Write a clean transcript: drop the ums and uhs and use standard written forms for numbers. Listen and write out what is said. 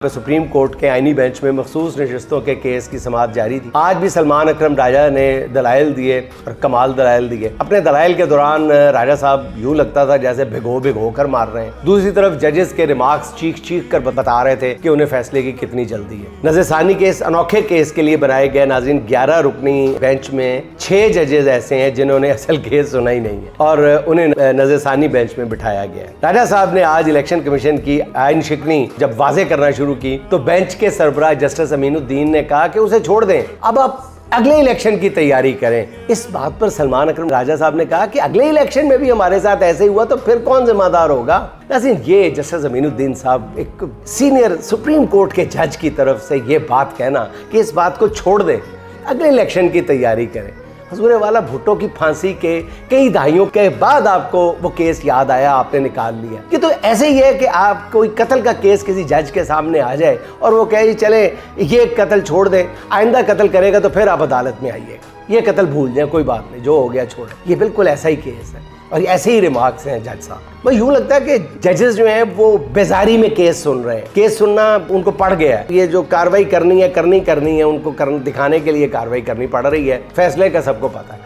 Supreme court के आईनी bench में मखसूस नशस्तों के केस की समाअत जारी थी। आज भी सलमान अकरम राजा ने दलाइल दिए और कमाल दलाइल दिए। अपने दलाइल के दौरान राजा साहब यूं लगता था जैसे भिगो कर मार रहे हैं। दूसरी तरफ जजेस के रिमार्क्स चीख कर बता रहे थे कि उन्हें फैसले की कितनी जल्दी है। नजरसानी के इस अनोखे केस के लिए बनाए गए नाज़रीन 11 रुकनी बेंच में 6 जजेस ऐसे हैं जिन्होंने असल केस सुना ही नहीं है और उन्हें नजरसानी बेंच में बिठाया गया है। राजा साहब ने आज इलेक्शन कमीशन की आइन शिकनी जब वाजे करना शुरू की तो बेंच के सरबराह जस्टिस अमीनुद्दीन ने कहा कि उसे छोड़ दें, अब आप अगले इलेक्शन की तैयारी करें। इस बात पर सलमान अकरम राजा साहब ने कहा कि अगले इलेक्शन में भी हमारे साथ ऐसे ही हुआ तो फिर कौन जिम्मेदार होगा। नाज़रीन, ये जस्टिस अमीनुद्दीन साहब एक सीनियर सुप्रीम कोर्ट के जज की तरफ से ये बात कहना कि इस बात को छोड़ दें, अगले इलेक्शन की तैयारी करें। हजूर वाला भुट्टो की फांसी के कई दहाइयों के बाद आपको वो केस याद आया, आपने निकाल लिया। कि तो ऐसे ही है कि आप कोई कत्ल का केस किसी जज के सामने आ जाए और वो कहे चले ये कत्ल छोड़ दें, आइंदा कत्ल करेगा तो फिर आप अदालत में आइएगा, ये कत्ल भूल जाए, कोई बात नहीं, जो हो गया छोड़। ये बिल्कुल ऐसा ही केस है और ऐसे ही रिमार्क्स हैं जज साहब। भाई यूँ लगता है कि जजेस जो हैं वो बेजारी में केस सुन रहे हैं, केस सुनना उनको पड़ गया है। ये जो कार्रवाई करनी है उनको दिखाने के लिए कार्रवाई करनी पड़ रही है। फैसले का सबको पता है।